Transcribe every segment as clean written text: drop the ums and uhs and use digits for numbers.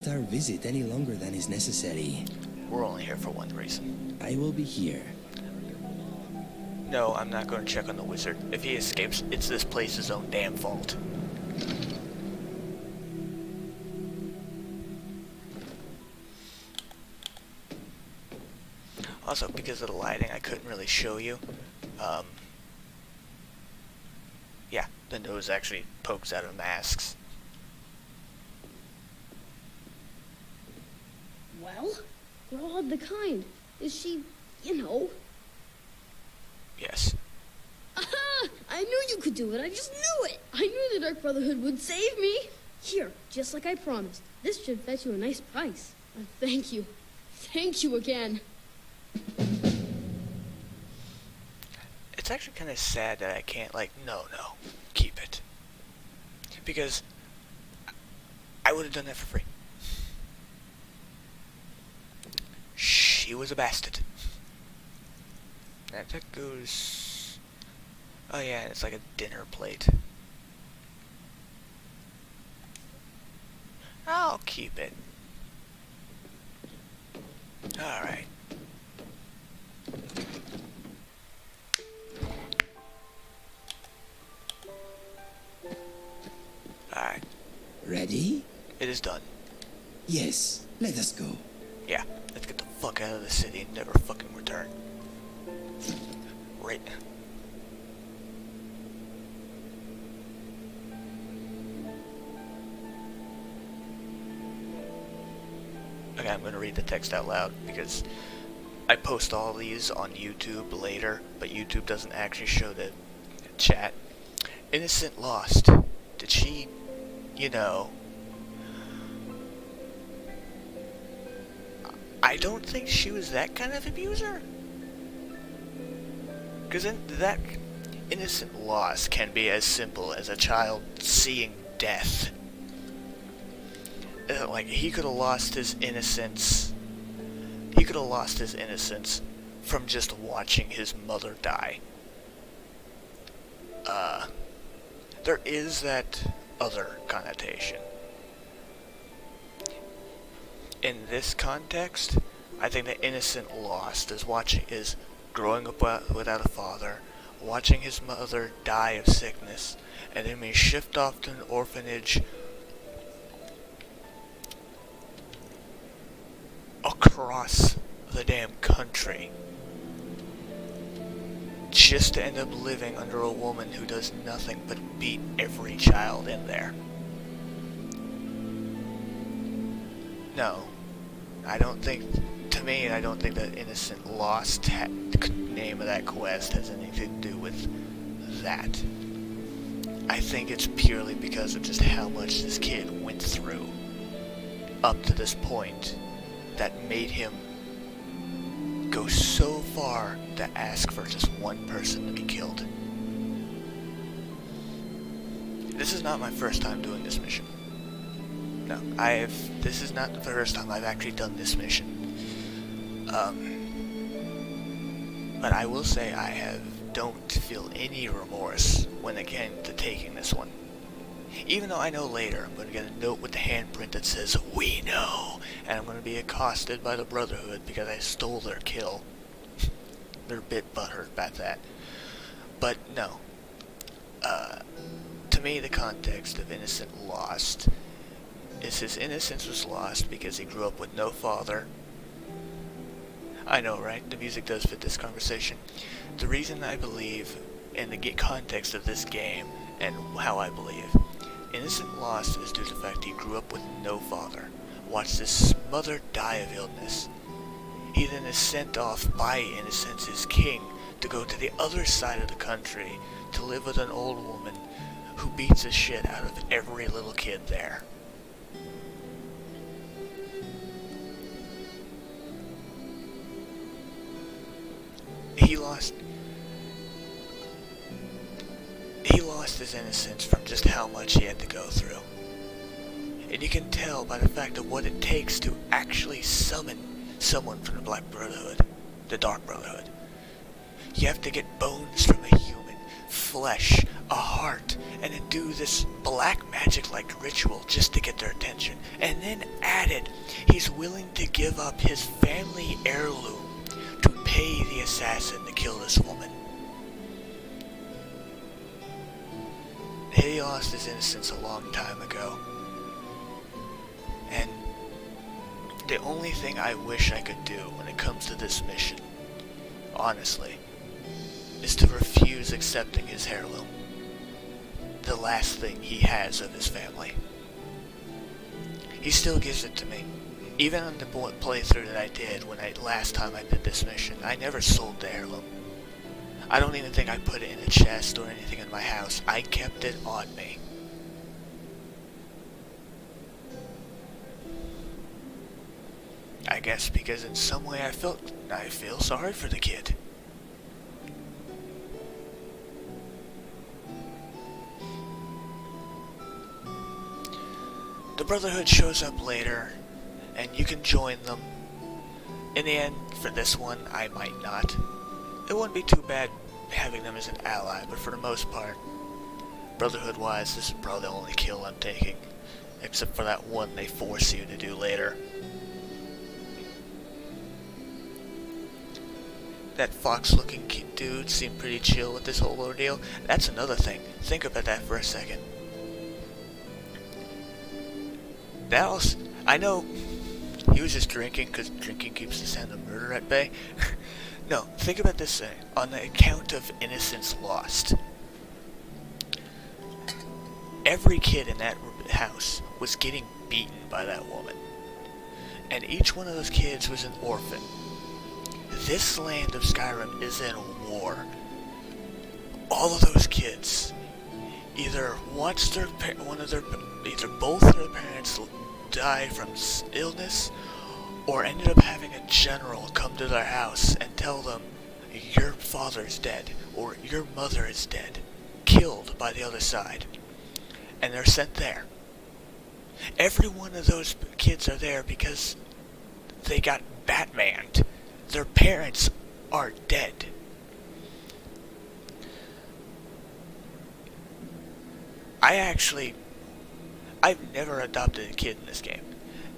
our visit any longer than is necessary. We're only here for one reason. I will be here. No, I'm not going to check on the wizard. If he escapes, it's this place's own damn fault. Also, because of the lighting, I couldn't really show you. Yeah, the nose actually pokes out of masks. Well, we're all of the kind. Is she, you know? Yes. Aha! I knew you could do it. I just knew it. I knew the Dark Brotherhood would save me. Here, just like I promised. This should fetch you a nice price. Thank you. Thank you again. It's actually kind of sad that I can't, like, no, keep it. Because I would have done that for free. She was a bastard. That goes... Oh yeah, it's like a dinner plate. I'll keep it. Alright. Alright. Ready? It is done. Yes, let us go. Yeah, let's get the fuck out of the city and never fucking return. Right. Okay, I'm gonna read the text out loud because I post all these on YouTube later, but YouTube doesn't actually show the chat. Innocent lost. Did she, you know... I don't think she was that kind of abuser. Because that innocent loss can be as simple as a child seeing death. Like, he could have lost his innocence. He could have lost his innocence from just watching his mother die. There is that other connotation. In this context, I think the innocent lost is growing up without a father, watching his mother die of sickness, and then being shipped off to an orphanage across the damn country, just to end up living under a woman who does nothing but beat every child in there. No, I don't think, to me, I don't think that Innocent Lost name of that quest has anything to do with that. I think it's purely because of just how much this kid went through up to this point that made him go so far to ask for just one person to be killed. This is not my first time doing this mission. No, this is not the first time I've actually done this mission. But I will say I don't feel any remorse when it came to taking this one. Even though I know later I'm going to get a note with the handprint that says, "We know," and I'm going to be accosted by the Brotherhood because I stole their kill. They're a bit butthurt about that. But no. To me, the context of Innocent Lost is his innocence was lost because he grew up with no father. I know, right? The music does fit this conversation. The reason I believe, in the context of this game, and how I believe, Innocent Lost is due to the fact he grew up with no father, watched his mother die of illness. He then is sent off by Innocence, his king, to go to the other side of the country to live with an old woman who beats the shit out of every little kid there. He lost his innocence from just how much he had to go through. And you can tell by the fact of what it takes to actually summon someone from the Black Brotherhood, the Dark Brotherhood. You have to get bones from a human, flesh, a heart, and then do this black magic-like ritual just to get their attention. And then added, he's willing to give up his family heirloom to pay the assassin to kill this woman. He lost his innocence a long time ago. And the only thing I wish I could do when it comes to this mission, honestly, is to refuse accepting his heirloom. The last thing he has of his family. He still gives it to me. Even on the playthrough that I did last time I did this mission, I never sold the heirloom. I don't even think I put it in a chest or anything in my house. I kept it on me. I guess because in some way I feel sorry for the kid. The Brotherhood shows up later, and you can join them. In the end, for this one, I might not. It wouldn't be too bad having them as an ally, but for the most part, Brotherhood-wise, this is probably the only kill I'm taking. Except for that one they force you to do later. That fox-looking dude seemed pretty chill with this whole ordeal. That's another thing. Think about that for a second. I know he was just drinking because drinking keeps the sound of murder at bay. No, think about this thing. On the account of innocence lost, every kid in that house was getting beaten by that woman. And each one of those kids was an orphan. This land of Skyrim is in war. All of those kids either watched either both of their parents die from illness, or ended up having a general come to their house and tell them, your father's dead, or your mother is dead, killed by the other side. And they're sent there. Every one of those kids are there because they got Batmaned. Their parents are dead. I've never adopted a kid in this game.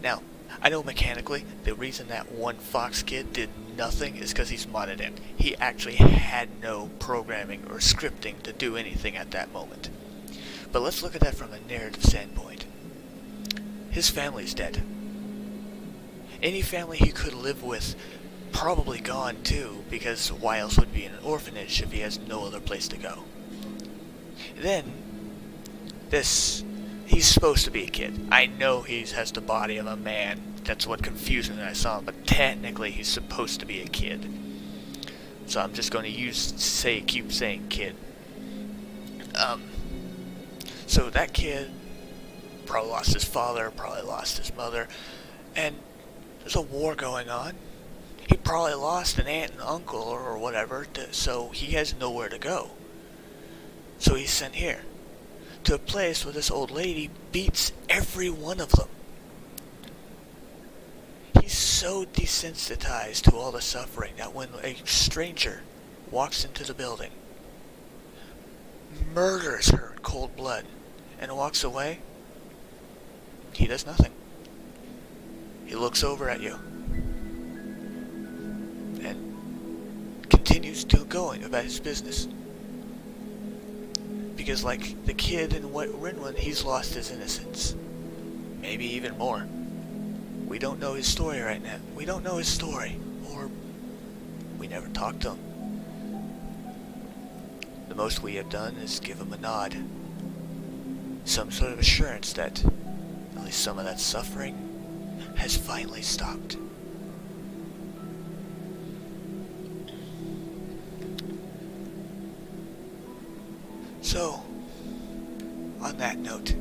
Now, I know mechanically, the reason that one fox kid did nothing is because he's modded in. He actually had no programming or scripting to do anything at that moment. But let's look at that from a narrative standpoint. His family's dead. Any family he could live with probably gone too, because why else would he be in an orphanage if he has no other place to go? Then, he's supposed to be a kid. I know he has the body of a man. That's what confused me when I saw him, but technically he's supposed to be a kid. So I'm just going to keep saying kid. So that kid probably lost his father, probably lost his mother, and there's a war going on. He probably lost an aunt and uncle or whatever, so he has nowhere to go. So he's sent here to a place where this old lady beats every one of them. He's so desensitized to all the suffering that when a stranger walks into the building, murders her in cold blood, and walks away, he does nothing. He looks over at you and continues still going about his business. Because like the kid in Rinwin, he's lost his innocence. Maybe even more. We don't know his story right now. We don't know his story. Or we never talked to him. The most we have done is give him a nod. Some sort of assurance that at least some of that suffering has finally stopped. So, on that note,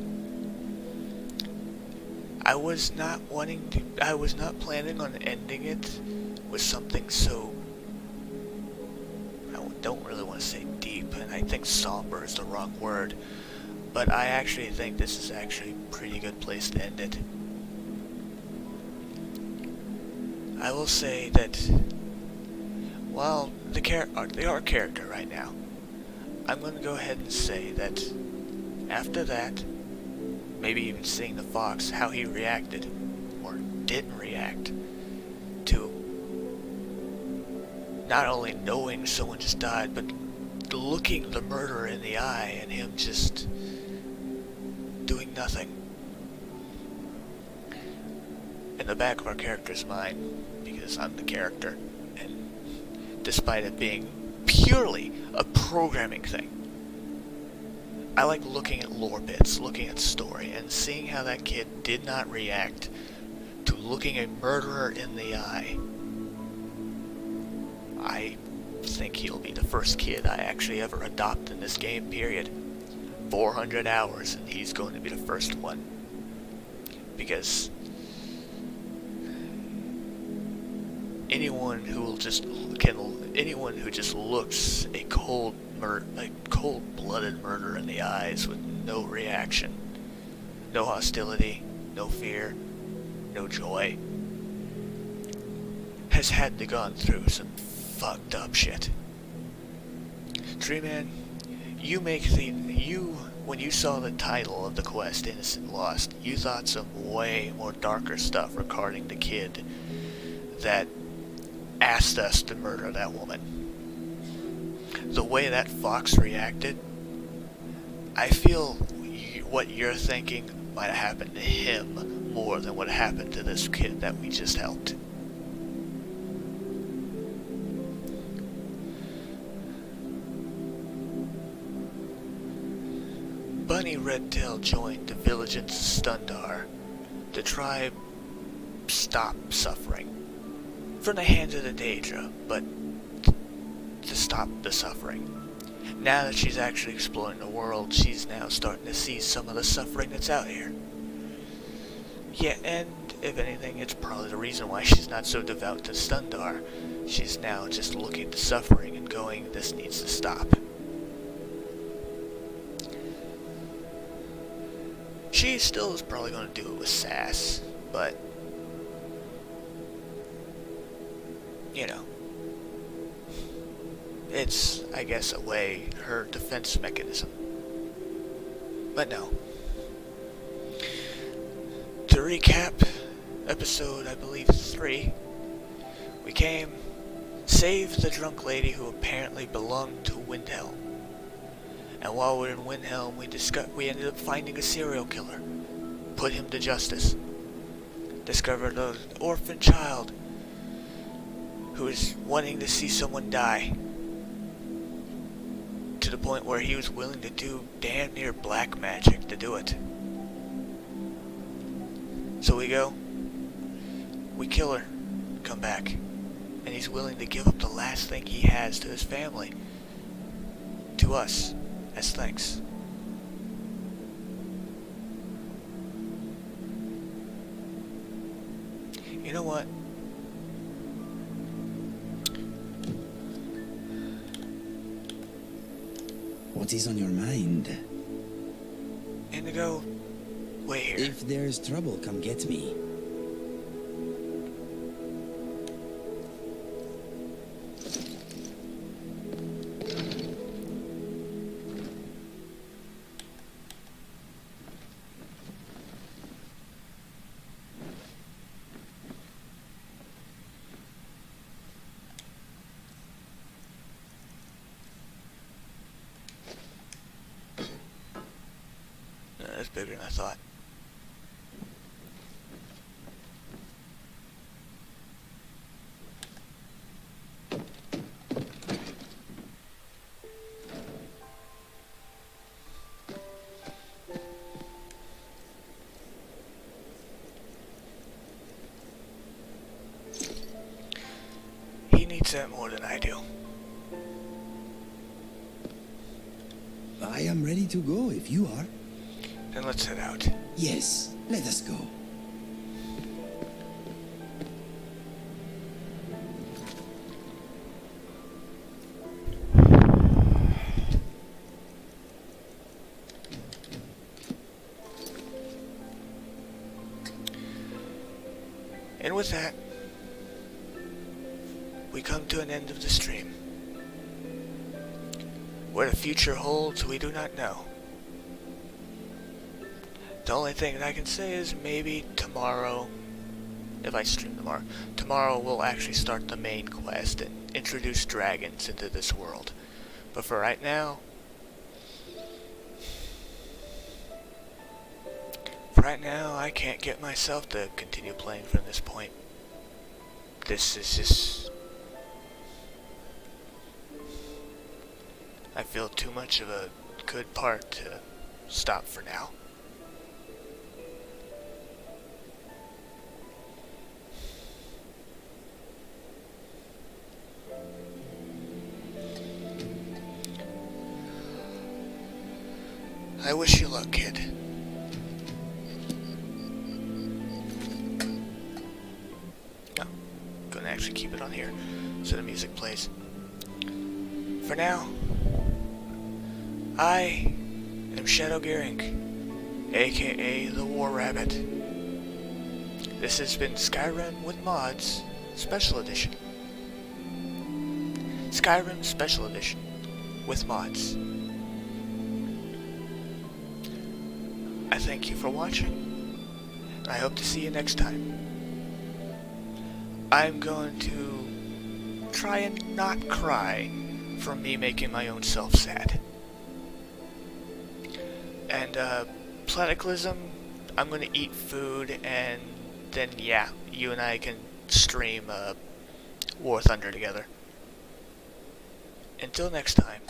I was not planning on ending it with something so, I don't really want to say deep, and I think somber is the wrong word, but I actually think this is actually a pretty good place to end it. I will say that while the art character right now, I'm going to go ahead and say that after that, maybe even seeing the fox, how he reacted, or didn't react, to not only knowing someone just died, but looking the murderer in the eye and him just doing nothing. In the back of our character's mind, because I'm the character, and despite it being purely a programming thing, I like looking at lore bits, looking at story, and seeing how that kid did not react to looking a murderer in the eye. I think he'll be the first kid I actually ever adopt in this game, period. 400 hours, and he's going to be the first one. Because anyone who just looks a cold-blooded murder in the eyes with no reaction, no hostility, no fear, no joy, has had to gone through some fucked up shit. Tree Man, when you saw the title of the quest, Innocent Lost, you thought some way more darker stuff regarding the kid that asked us to murder that woman. The way that fox reacted, I feel what you're thinking might have happened to him more than what happened to this kid that we just helped. Bunny Redtail joined the Vigilant Stundar to try stop suffering from the hands of the Daedra, but to stop the suffering. Now that she's actually exploring the world, she's now starting to see some of the suffering that's out here. Yeah, and if anything, it's probably the reason why she's not so devout to Stundar. She's now just looking at the suffering and going, this needs to stop. She still is probably going to do it with sass, but, you know, it's, I guess, a way, her defense mechanism. But no. To recap, episode, I believe, 3, we came, saved the drunk lady who apparently belonged to Windhelm. And while we were in Windhelm, we ended up finding a serial killer, put him to justice, discovered an orphan child who was wanting to see someone die, to the point where he was willing to do damn near black magic to do it. So we go, we kill her, come back, and he's willing to give up the last thing he has to his family, to us, as thanks. You know what? What is on your mind? Indigo, wait here. If there's trouble, come get me. That's bigger than I thought. He needs that more than I do. I am ready to go if you are. Then let's head out. Yes, let us go. And with that, we come to an end of the stream. What the future holds, we do not know. The only thing that I can say is maybe tomorrow, if I stream tomorrow we'll actually start the main quest and introduce dragons into this world. But for right now, I can't get myself to continue playing from this point. This is just... I feel too much of a good part to stop for now. I wish you luck, kid. No, I'm gonna actually keep it on here so the music plays. For now, I am Shadow Gearing, aka the War Rabbit. This has been Skyrim with Mods Special Edition. Skyrim Special Edition with mods. I thank you for watching. I hope to see you next time. I'm going to try and not cry from me making my own self sad. And Platicalism, I'm gonna eat food and then yeah, you and I can stream War Thunder together. Until next time.